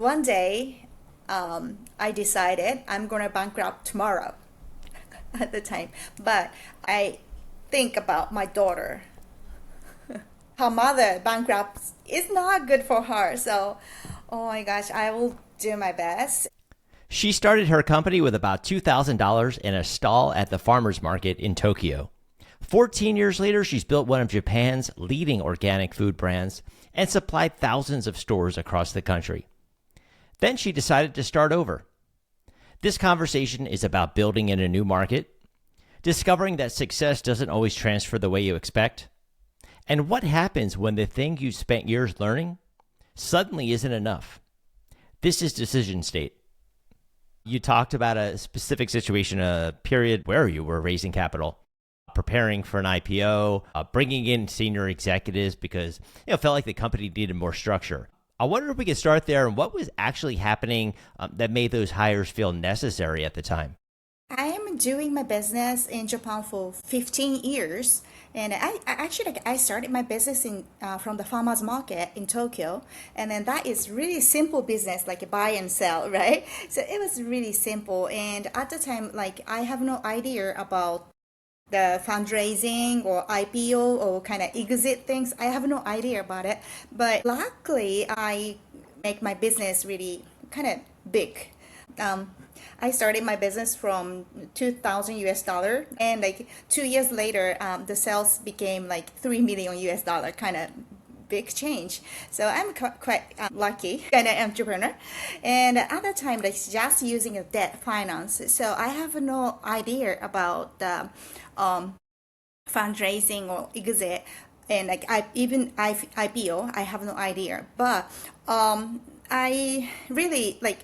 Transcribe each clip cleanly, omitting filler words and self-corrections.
One day, I decided I'm gonna bankrupt tomorrow at the time. But I think about my daughter. Her mother bankrupt is not good for her. So, oh my gosh, I will do my best. She started her company with about $2,000 in a stall at the farmer's market in Tokyo. 14 years later, she's built one of Japan's leading organic food brands and supplied thousands of stores across the country. Then she decided to start over. This conversation is about building in a new market, discovering that success doesn't always transfer the way you expect, and what happens when the thing you spent years learning suddenly isn't enough. This is Decision State. You talked about a specific situation, a period where you were raising capital, preparing for an IPO, bringing in senior executives because it felt like the company needed more structure. I wonder if we could start there and what was actually happening that made those hires feel necessary at the time. I am doing my business in Japan for 15 years, and I started my business in from the farmers market in Tokyo, and then that is really simple business like buy and sell, right? So it was really simple, and at the time, like I have no idea about the fundraising or IPO or kind of exit things. I have no idea about it, but luckily I make my business really kind of big. Um, I started my business from 2000 US dollar, and like 2 years later, the sales became like 3 million US dollar, kind of big change. So I'm quite lucky kind of entrepreneur. And at the time, like just using a debt finance. So I have no idea about the fundraising or exit. And like IPO, I have no idea. But I really like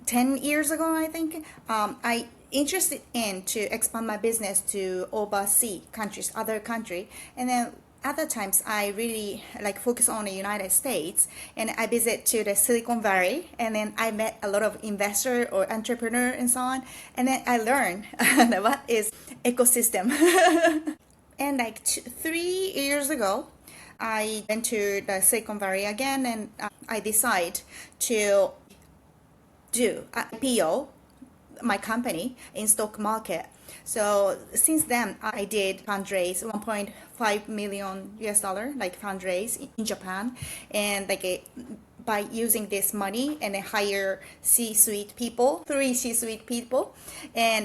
10 years ago, I think, I interested in to expand my business to overseas countries, other country. And then other times I really like focus on the United States, and I visit to the Silicon Valley, and then I met a lot of investor or entrepreneur and so on. And then I learned what is ecosystem. And like 3 years ago, I went to the Silicon Valley again, and I decide to do IPO my company in stock market. So since then, I did fundraise 1.5 million US dollar, like fundraise in Japan, and like by using this money and hire C-suite people, three C-suite people, and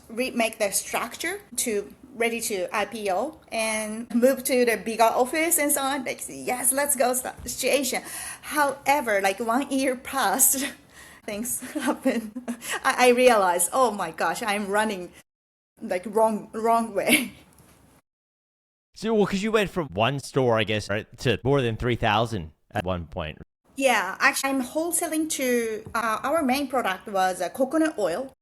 remake the structure to ready to IPO and move to the bigger office and so on. Like yes, let's go situation. However, like 1 year passed. Things happen. I realized, oh my gosh, I'm running like wrong way. So, well, because you went from one store, I guess, right, to more than 3,000 at one point. Yeah, actually, I'm wholesaling to our main product was coconut oil.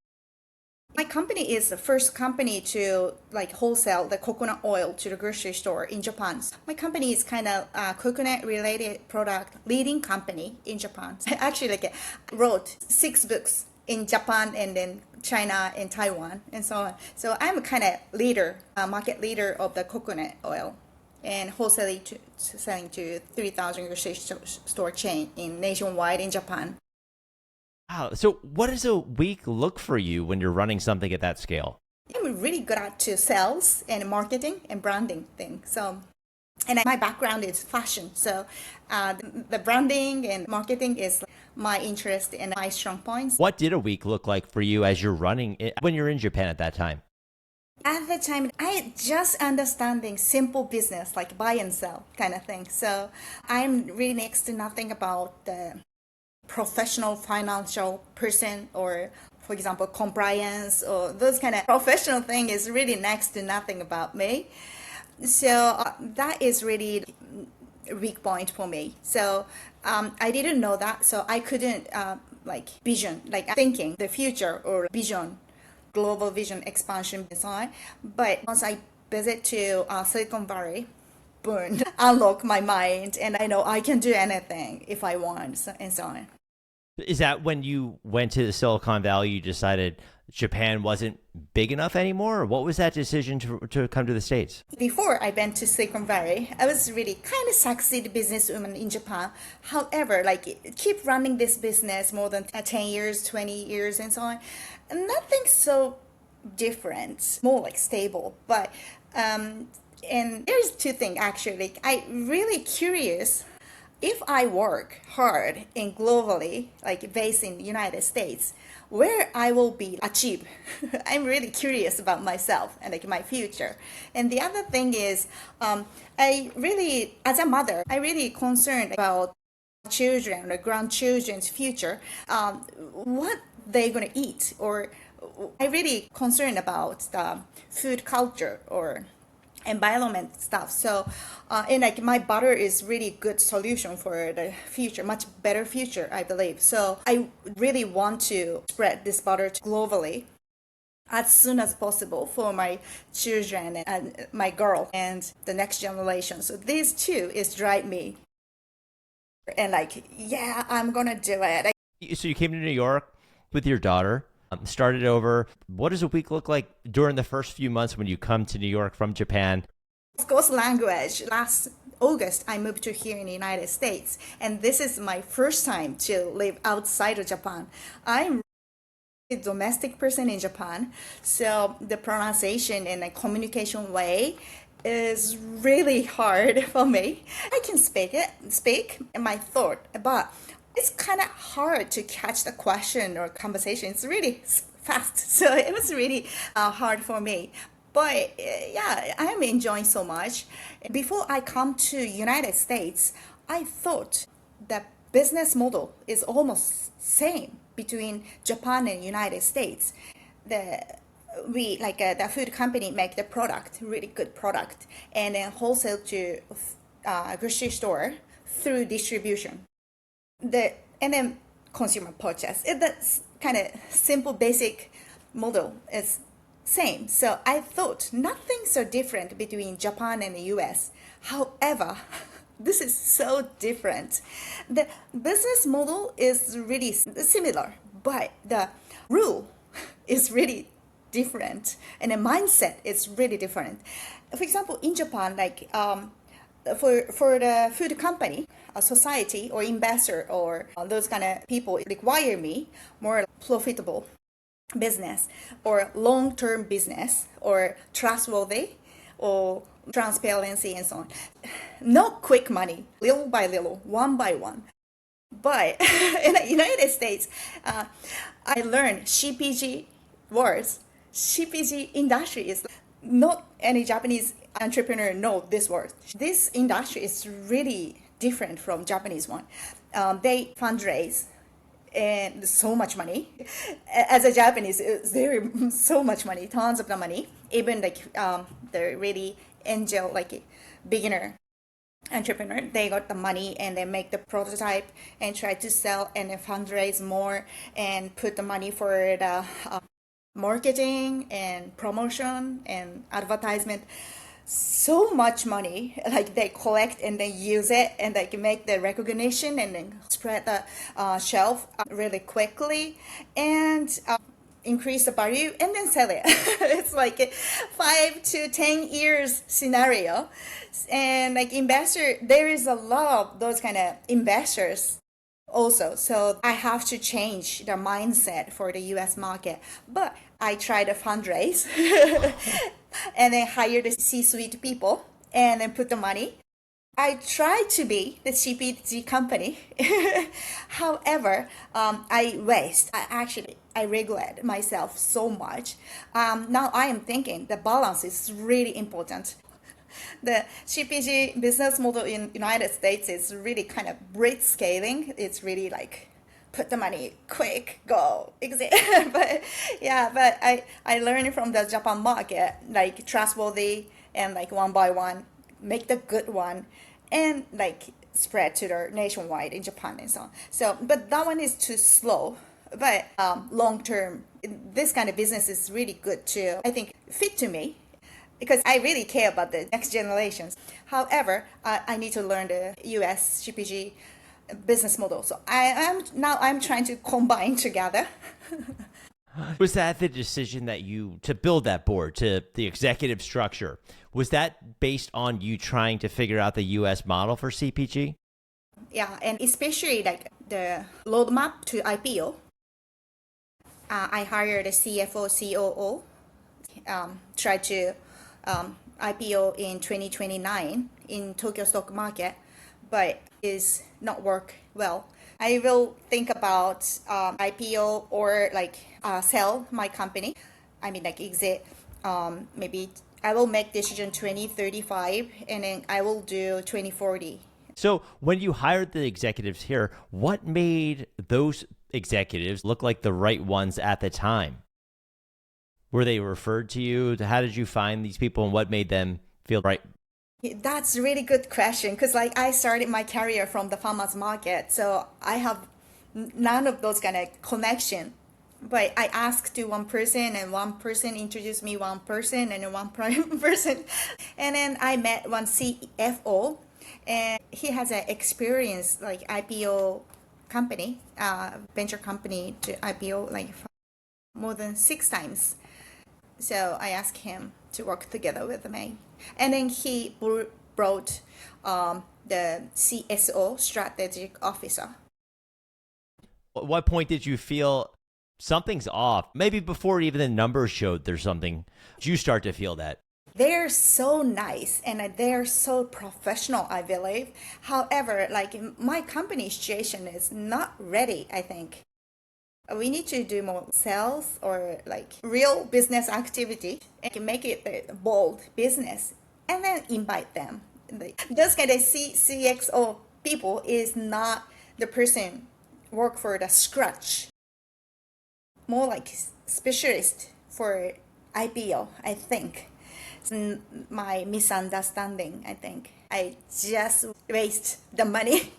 My company is the first company to like wholesale the coconut oil to the grocery store in Japan. My company is kind of coconut related product leading company in Japan. I actually like wrote 6 books in Japan and then China and Taiwan and so on. So I'm a kind of leader, market leader of the coconut oil and wholesaling to selling to 3,000 grocery store chain in nationwide in Japan. Wow. So, what does a week look for you when you're running something at that scale? I'm really good at to sales and marketing and branding thing. So, and my background is fashion. So, the branding and marketing is my interest and my strong points. What did a week look like for you as you're running it, when you're in Japan at that time? At the time, I just understanding simple business like buy and sell kind of thing. So, I'm really next to nothing about the professional financial person or for example compliance or those kind of professional thing is really next to nothing about me. So that is really a weak point for me. So I didn't know that, so I couldn't like vision like thinking the future or vision, global vision expansion and so on. But once I visit to Silicon Valley, boom, unlock my mind, and I know I can do anything if I want, and so on. Is that when you went to the Silicon Valley, you decided Japan wasn't big enough anymore? Or what was that decision to come to the States? Before I went to Silicon Valley, I was really kind of succeed businesswoman in Japan. However, like keep running this business more than 10 years, 20 years and so on. Nothing so different, more like stable. But and there's two things actually. I really curious if I work hard and globally, like based in the United States, where I will be achieve. I'm really curious about myself and like my future. And the other thing is, I really, as a mother, I really concerned about children or grandchildren's future, what they're gonna eat, or I really concerned about the food culture or environment stuff. So, and like my butter is really good solution for the future, much better future, I believe. So I really want to spread this butter globally as soon as possible for my children and my girl and the next generation. So these two is drive me. And like, yeah, I'm gonna do it. So you came to New York with your daughter, started over. What does a week look like during the first few months when you come to New York from Japan? Of course, language. Last August, I moved to here in the United States, and this is my first time to live outside of Japan. I'm a domestic person in Japan, so the pronunciation and the communication way is really hard for me. I can speak my thought, but it's kind of hard to catch the question or conversation. It's really fast, so it was really hard for me. But yeah, I am enjoying so much. Before I come to United States, I thought the business model is almost same between Japan and United States. The we like the food company make the product, really good product, and then wholesale to grocery store through distribution. And then consumer purchase. That's kind of simple, basic model is same. So I thought nothing so different between Japan and the US. However, this is so different. The business model is really similar, but the rule is really different, and the mindset is really different. For example, in Japan, like for the food company, a society or investor or those kind of people require me more profitable business or long-term business or trustworthy or transparency and so on. Not quick money, little by little, one by one. But in the United States, I learned CPG words. CPG industry is not any Japanese entrepreneur know this word. This industry is really different from Japanese one. They fundraise and so much money. As a Japanese, there so much money, tons of the money. Even like the really angel, like beginner entrepreneur, they got the money and they make the prototype and try to sell and then fundraise more and put the money for the marketing and promotion and advertisement. So much money, like they collect and then use it and like make the recognition and then spread the shelf really quickly and increase the value and then sell it. It's like a 5 to 10 years scenario. And like investor, there is a lot of those kind of investors also. So I have to change the mindset for the US market. But I try to fundraise and then hire the C-suite people and then put the money. I try to be the CPG company. However, I waste. I regret myself so much. Now I am thinking the balance is really important. The CPG business model in United States is really kind of blitz scaling. It's really like put the money quick, go, exit. But yeah, but I learned from the Japan market, like trustworthy and like one by one, make the good one and like spread to the nationwide in Japan and so on. So, but that one is too slow. But long term, this kind of business is really good too. I think fit to me because I really care about the next generations. However, I need to learn the US CPG business model. So I'm trying to combine together. Was that the decision that to build that board, to the executive structure? Was that based on you trying to figure out the US model for CPG? Yeah, and especially like the roadmap to IPO. I hired a CFO, COO, try to IPO in 2029 in Tokyo stock market, but is not work well. I will think about IPO or like sell my company. I mean like exit. Maybe I will make decision 2035 and then I will do 2040. So when you hired the executives here, what made those executives look like the right ones at the time? Were they referred to you? How did you find these people and what made them feel right? That's a really good question because like I started my career from the farmers market, so I have none of those kind of connection. But I asked to one person, and one person introduced me one person, and then one person, and then I met one CFO, and he has an experience like IPO company, venture company to IPO like more than 6 times. So I asked him to work together with me. And then he brought the CSO, strategic officer. At what point did you feel something's off? Maybe before even the numbers showed there's something. Did you start to feel that? They're so nice and they're so professional, I believe. However, like my company situation is not ready, I think. We need to do more sales or like real business activity and make it a bold business and then invite them. Those kind of CXO people is not the person work for the scratch. More like specialist for IPO, I think. It's my misunderstanding, I think. I just waste the money,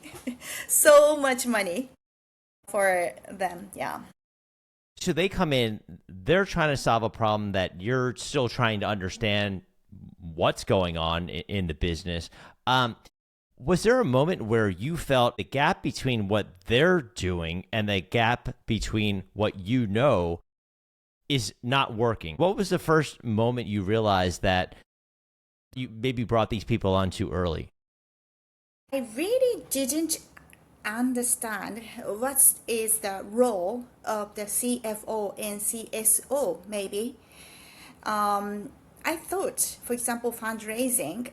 so much money for them, yeah. So they come in, they're trying to solve a problem that you're still trying to understand what's going on in the business. Was there a moment where you felt the gap between what they're doing and the gap between what you know is not working? What was the first moment you realized that you maybe brought these people on too early? I really didn't understand what is the role of the CFO and CSO maybe. I thought, for example, fundraising,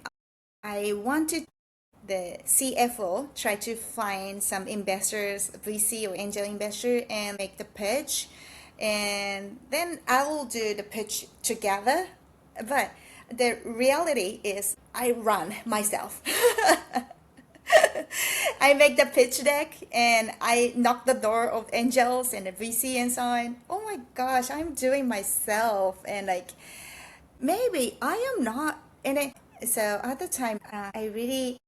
I wanted the CFO try to find some investors, VC or angel investor, and make the pitch. And then I will do the pitch together. But the reality is I run myself. I make the pitch deck and I knock the door of angels and the VC and so on. Oh my gosh, I'm doing myself and like maybe I am not. So at the time, I really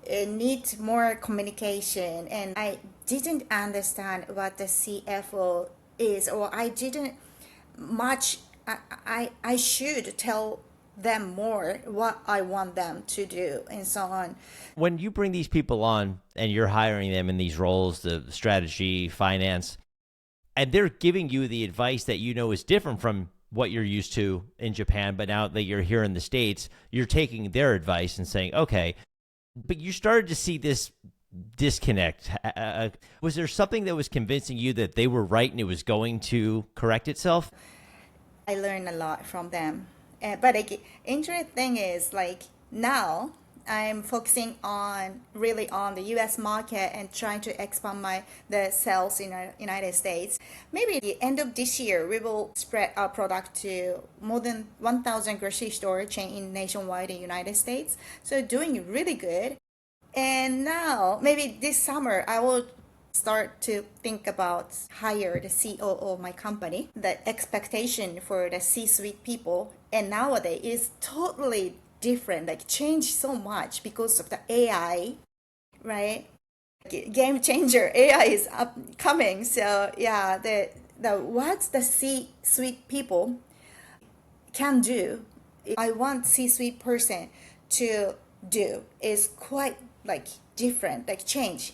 need more communication and I didn't understand what the CFO is or I didn't much. I should tell them more what I want them to do and so on. When you bring these people on and you're hiring them in these roles, the strategy, finance, and they're giving you the advice that you know is different from what you're used to in Japan, but now that you're here in the States, you're taking their advice and saying, okay, but you started to see this disconnect. Was there something that was convincing you that they were right and it was going to correct itself? I learned a lot from them. But like, interesting thing is like now I'm focusing on really on the U.S. market and trying to expand the sales in the United States. Maybe at the end of this year we will spread our product to more than 1,000 grocery store chain in nationwide in the United States. So doing really good. And now maybe this summer I will start to think about hire the COO of my company. The expectation for the C-suite people and nowadays is totally different, like changed so much because of the AI, right? Game changer, AI is upcoming. So yeah, the what the C-suite people can do, I want C-suite person to do is quite like different, like change.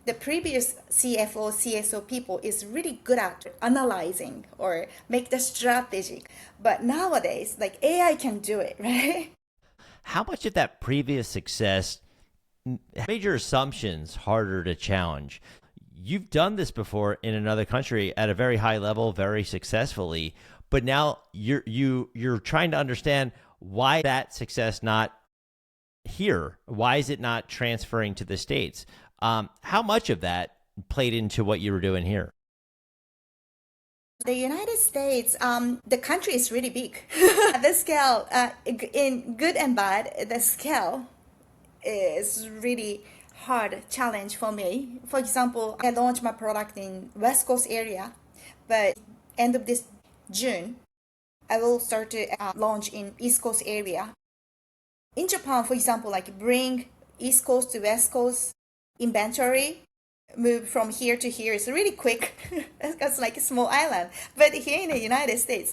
The previous CFO, CSO people is really good at analyzing or make the strategy. But nowadays, like AI can do it, right? How much of that previous success made your assumptions harder to challenge? You've done this before in another country at a very high level, very successfully, but now you're trying to understand why that success not here. Why is it not transferring to the States? How much of that played into what you were doing here? The United States, the country is really big. The scale, in good and bad, the scale is really hard challenge for me. For example, I launched my product in West Coast area, but end of this June, I will start to launch in East Coast area. In Japan, for example, like bring East Coast to West Coast inventory, move from here to here is really quick. It's like a small island. But here in the United States,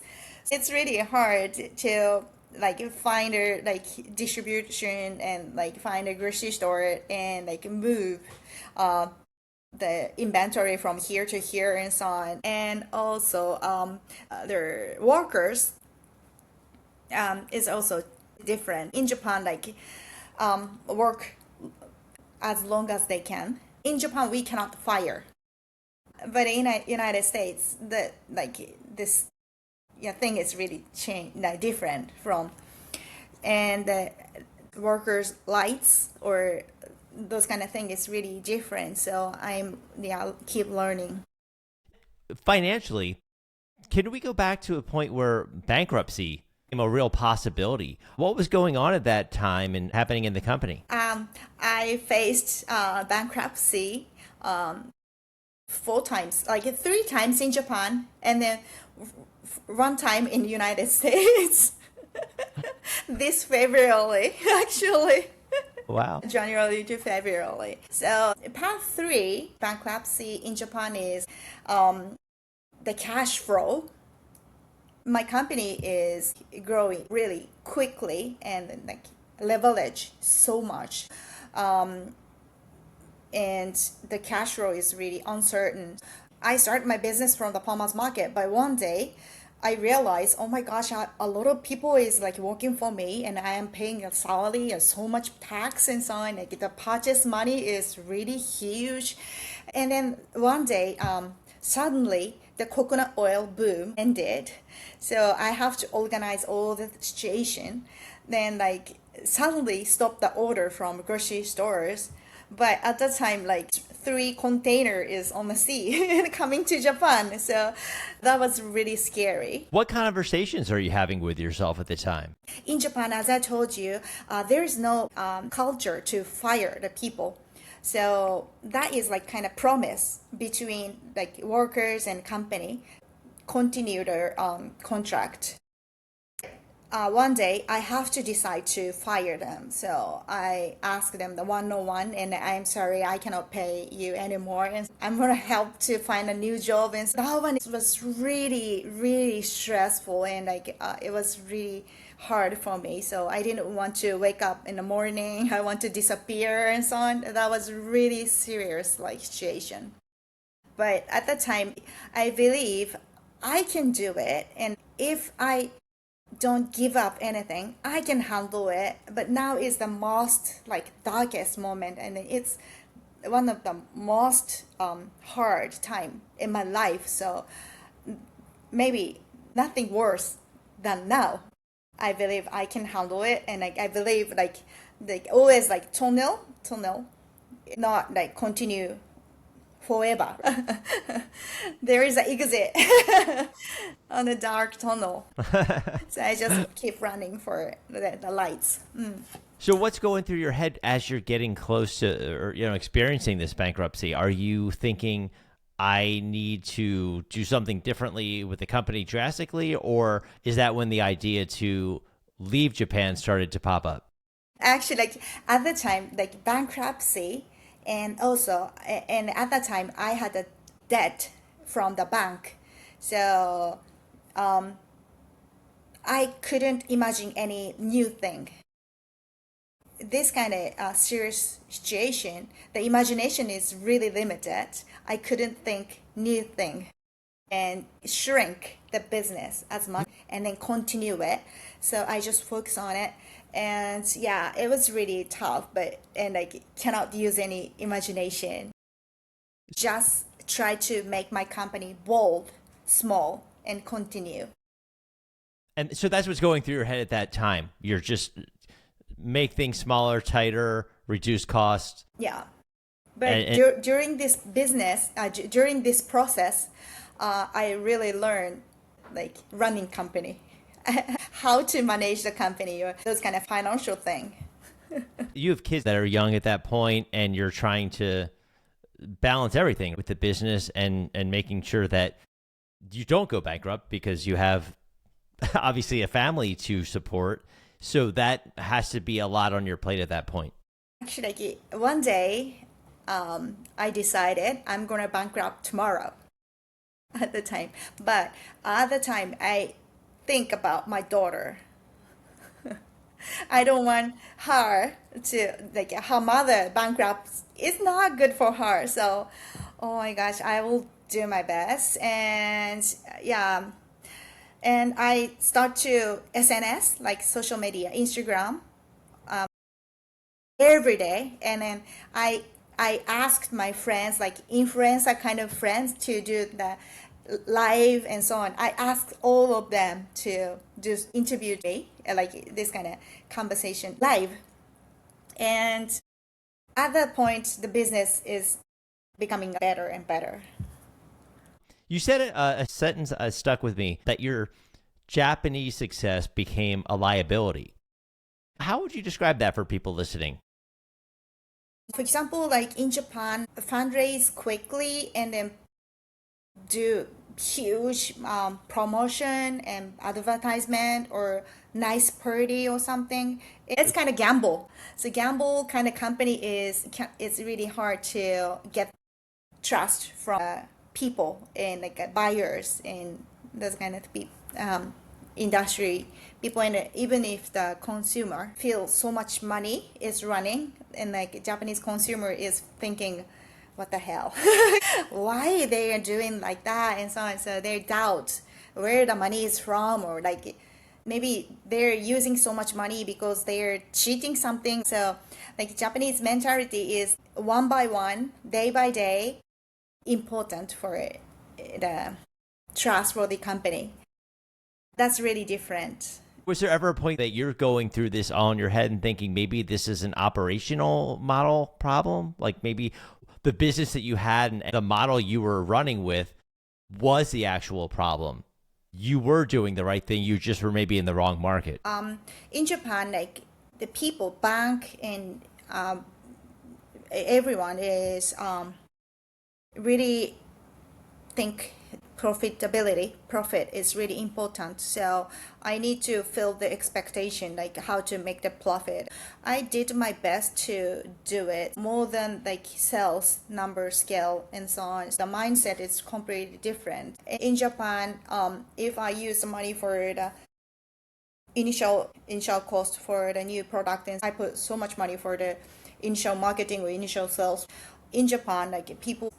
it's really hard to like find a like distribution and like find a grocery store and like move the inventory from here to here and so on. And also their workers is also different. In Japan, like work as long as they can. In Japan, we cannot fire, but in the United States, the like this thing is really changed, like different from, and the workers' lights or those kind of thing is really different. So I'll keep learning. Financially, can we go back to a point where bankruptcy became a real possibility? What was going on at that time and happening in the company? I faced bankruptcy 4 times, like 3 times in Japan, and then one time in the United States. This February, actually. Wow. January to February. So part 3 bankruptcy in Japan is the cash flow. My company is growing really quickly and like leverage so much. And the cash flow is really uncertain. I started my business from the farmers market, but one day I realized, oh my gosh, a lot of people is like working for me and I am paying a salary and so much tax and so on. Like the purchase money is really huge. And then one day, suddenly the coconut oil boom ended. So I have to organize all the situation. Then like suddenly stop the order from grocery stores. But at that time, like 3 container is on the sea and coming to Japan. So that was really scary. What conversations are you having with yourself at the time? In Japan, as I told you, there is no culture to fire the people. So that is like kind of promise between like workers and company, continue their contract. One day I have to decide to fire them. So I asked them the 101 and I'm sorry, I cannot pay you anymore. And I'm going to help to find a new job. And that one was really, really stressful. And like it was really hard for me. So I didn't want to wake up in the morning. I want to disappear and so on. That was really serious like situation. But at the time, I believe I can do it. And if I don't give up anything, I can handle it. But now is the most like darkest moment, and it's one of the most hard time in my life. So maybe nothing worse than now. I believe I can handle it, and like I believe like always like tunnel, not like continue forever. There is an exit on the dark tunnel. So I just keep running for the lights. So what's going through your head as you're getting close to, or experiencing this bankruptcy? Are you thinking, I need to do something differently with the company drastically, or is that when the idea to leave Japan started to pop up? Actually, like at the time, like bankruptcy, and also, and at that time, I had a debt from the bank. So I couldn't imagine any new thing. this kind of serious situation, the imagination is really limited. I couldn't think new thing and shrink the business as much and then continue it. So I just focus on it. And yeah, it was really tough, but and I cannot use any imagination. Just try to make my company bold, small, and continue. And so that's what's going through your head at that time. You're just make things smaller, tighter, reduce costs. Yeah. But And during this business, during this process, I really learned like running company, how to manage the company or those kind of financial thing. you have kids that are young at that point, and you're trying to balance everything with the business and making sure that you don't go bankrupt because you have obviously a family to support. So that has to be a lot on your plate at that point. Actually, like one day, I decided I'm gonna bankrupt tomorrow. At the time, but at the time, I think about my daughter. I don't want her to like her mother bankrupt. It's not good for her. So, oh my gosh, I will do my best. And yeah, and I start to SNS like social media, Instagram, every day. And then I asked my friends, like influencer kind of friends, to do the live and so on. I asked all of them to do interview me, like this kind of conversation live. And at that point, the business is becoming better and better. You said a sentence stuck with me that your Japanese success became a liability. How would you describe that for people listening? For example, like in Japan, fundraise quickly and then do huge promotion and advertisement or nice party or something. It's kind of gamble. So gamble kind of company is it's really hard to get trust from people and like buyers and those kind of industry people. And even if the consumer feels so much money is running and like Japanese consumer is thinking what the hell why they are doing like that and so on, so they doubt where the money is from, or like maybe they're using so much money because they're cheating something. So like Japanese mentality is one by one, day by day, important for the trustworthy company. That's really different. Was there ever a point that you're going through this all in your head and thinking maybe this is an operational model problem? Like maybe the business that you had and the model you were running with was the actual problem. You were doing the right thing. You just were maybe in the wrong market. In Japan, like the people, bank and everyone is really think profit is really important. So I need to fill the expectation, like how to make the profit. I did my best to do it more than like sales number scale and so on. The mindset is completely different in Japan. If I use the money for the initial cost for the new product and I put so much money for the initial marketing or initial sales, in Japan, like people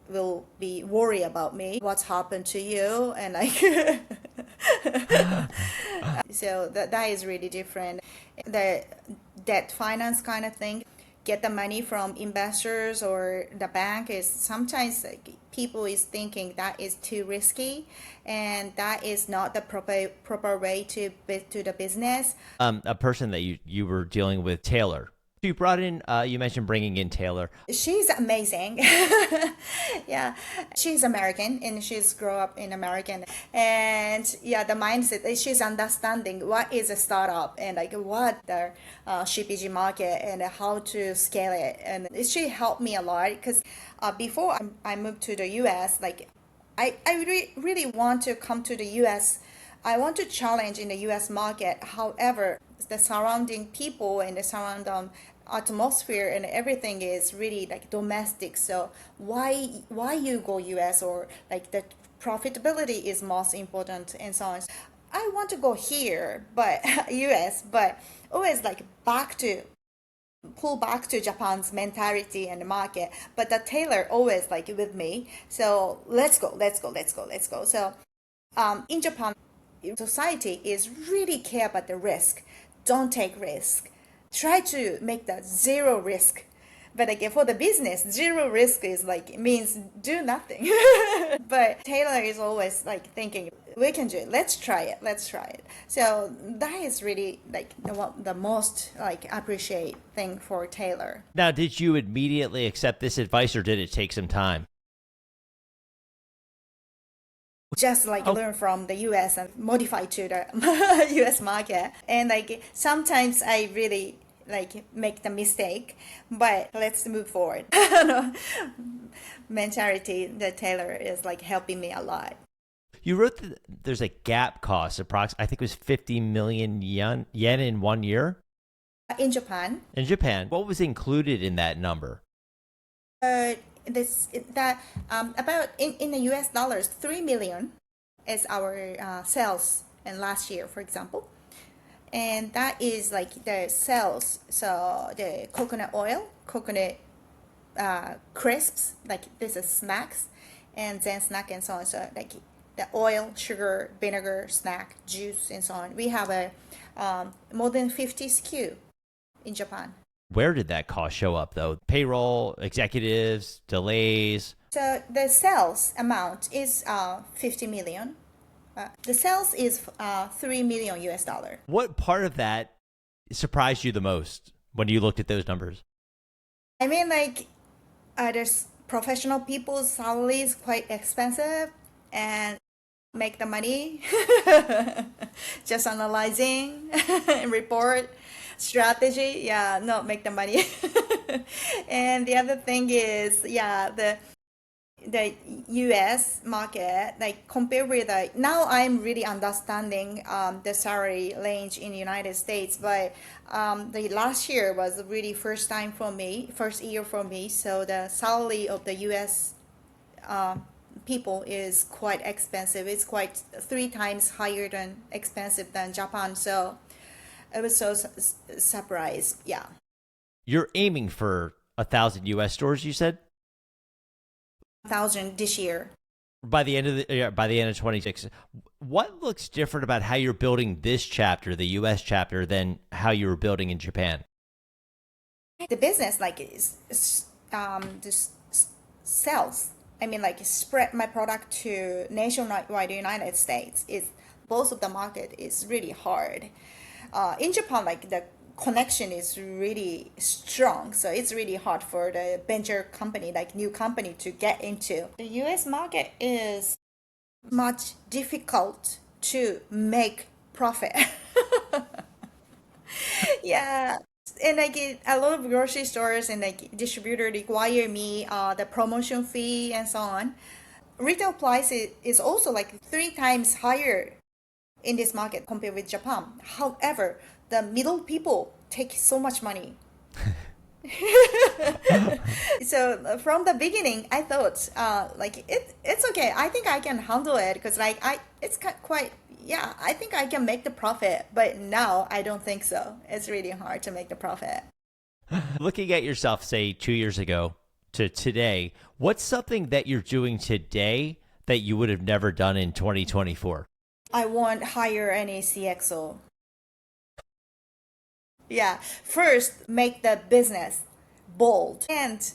will be worried about me, what's happened to you, and like so that is really different. The debt finance kind of thing, get the money from investors or the bank, is sometimes like people is thinking that is too risky and that is not the proper way to the business. A person that you were dealing with, Taylor. You brought in, you mentioned bringing in Taylor. She's amazing. Yeah, she's American and she's grow up in American. And yeah, the mindset, she's understanding what is a startup and like what the CPG market and how to scale it. And she helped me a lot because before I moved to the US, like I really want to come to the US. I want to challenge in the US market. However, the surrounding people and the surrounding atmosphere and everything is really like domestic. So why you go US, or like the profitability is most important and so on. I want to go here, but US, but always like back to pull back to Japan's mentality and the market, but the tailor always like with me. So let's go, let's go, let's go, let's go. So in Japan, society is really care about the risk. Don't take risk. Try to make that zero risk. But again, for the business, zero risk is like means do nothing. But Taylor is always like thinking we can do it. Let's try it. Let's try it. So that is really like the most like appreciate thing for Taylor. Now, did you immediately accept this advice or did it take some time? Just like learn from the US and modify to the US market. And like sometimes I really like make the mistake, but let's move forward. Mentality, the Taylor is like helping me a lot. You wrote that there's a gap cost, I think it was 50 million yen in 1 year. In Japan. In Japan, what was included in that number? About in the US dollars, 3 million is our sales in last year, for example. And that is like the sales. So the coconut oil, coconut crisps, like this is snacks, and then snack and so on. So like the oil, sugar, vinegar, snack, juice, and so on. We have a more than 50 SKU in Japan. Where did that cost show up, though? Payroll, executives, delays? So the sales amount is 50 million. The sales is 3 million US dollar. What part of that surprised you the most when you looked at those numbers? I mean, like, there's professional people's salary is quite expensive and make the money. Just analyzing, report, strategy. Yeah, no, make the money. And the other thing is, yeah, the US market, like compared with now I'm really understanding the salary range in the United States, but the last year was really first year for me. So the salary of the US people is quite expensive. It's quite 3 times higher than expensive than Japan. So I was so surprised. Yeah. You're aiming for 1,000 US stores, you said? 1,000 this year. By the end of 26. What looks different about how you're building this chapter, the US chapter, than how you were building in Japan? The business like is just sells. I mean, like spread my product to nationwide United States. Is both of the market is really hard. In Japan, like the connection is really strong, so it's really hard for the venture company, like new company, to get into. The US market is much difficult to make profit. Yeah. And like a lot of grocery stores and like distributor require me the promotion fee and so on. Retail price is also like 3 times higher in this market compared with Japan. However, the middle people take so much money. So from the beginning, I thought like it's okay. I think I can handle it because like it's quite, yeah, I think I can make the profit. But now I don't think so. It's really hard to make the profit. Looking at yourself, say 2 years ago to today, what's something that you're doing today that you would have never done in 2024? I won't hire any CXO. Yeah, first make the business bold and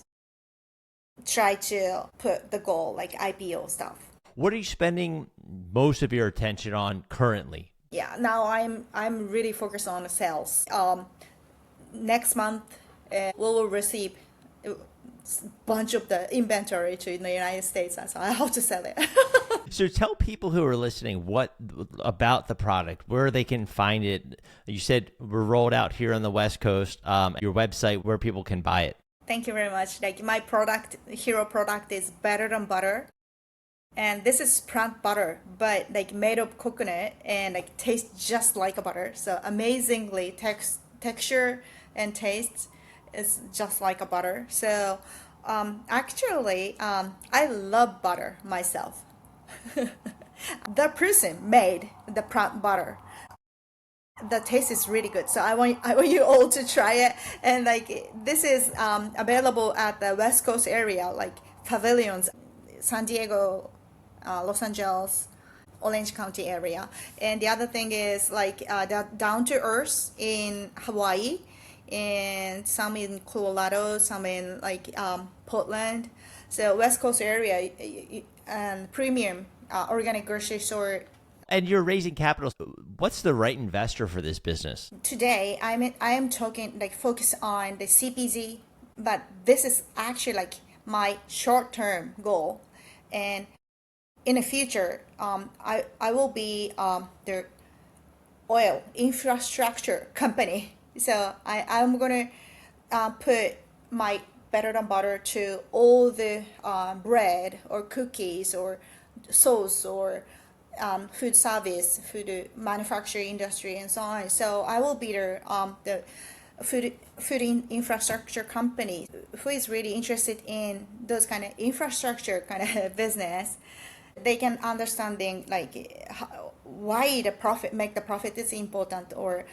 try to put the goal like IPO stuff. What are you spending most of your attention on currently? Yeah, now I'm really focused on the sales. Next month, we will receive a bunch of the inventory to the United States, so I have to sell it. So tell people who are listening what about the product, where they can find it. You said we're rolled out here on the West Coast. Your website, where people can buy it. Thank you very much. Like my hero product is better than butter. And this is plant butter, but like made of coconut and like tastes just like a butter. So amazingly texture and taste is just like a butter. So actually, I love butter myself. The person made the plant butter. The taste is really good. So I want you all to try it. And like this is available at the West Coast area, like pavilions, San Diego, Los Angeles, Orange County area. And the other thing is like the down to earth in Hawaii, and some in Colorado, some in like Portland. So West Coast area and premium organic grocery store. And you're raising capital. What's the right investor for this business? Today I am talking like focus on the CPZ, but this is actually like my short term goal. And in the future, I will be the oil infrastructure company. So I'm gonna put my better than butter to all the bread or cookies or sauce or food service, food manufacturing industry, and so on. So I will be the infrastructure company who is really interested in those kind of infrastructure kind of business. They can understanding like why make the profit is important, or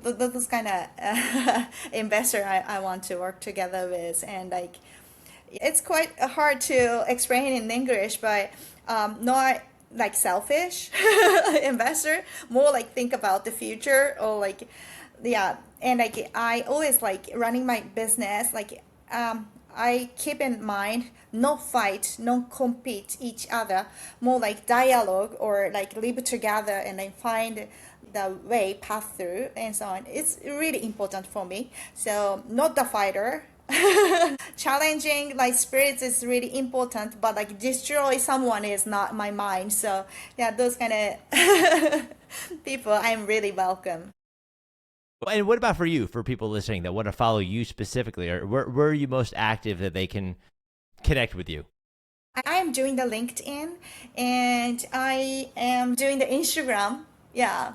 those kind of investor I want to work together with. And like it's quite hard to explain in English, but not like selfish investor, more like think about the future, or like yeah. And like I always like running my business like I keep in mind not fight, not compete each other, more like dialogue, or like live together and then find the way path through and so on. It's really important for me. So not the fighter. Challenging like spirits is really important, but like destroy someone is not my mind. So yeah, those kind of people I'm really welcome. And what about for you, for people listening that want to follow you specifically, or where are you most active that they can connect with you? I am doing the LinkedIn, and I am doing the Instagram. Yeah.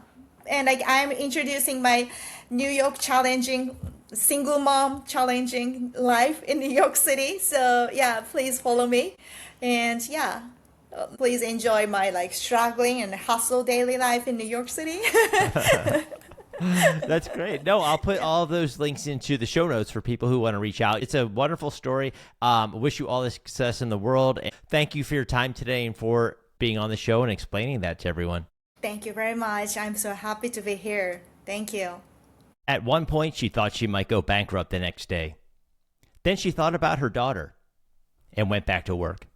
And like I'm introducing my New York challenging single mom challenging life in New York City. So yeah, please follow me. And yeah, please enjoy my like struggling and hustle daily life in New York City. That's great. No, I'll put all of those links into the show notes for people who want to reach out. It's a wonderful story. Wish you all the success in the world. And thank you for your time today and for being on the show and explaining that to everyone. Thank you very much. I'm so happy to be here. Thank you. At one point, she thought she might go bankrupt the next day. Then she thought about her daughter and went back to work.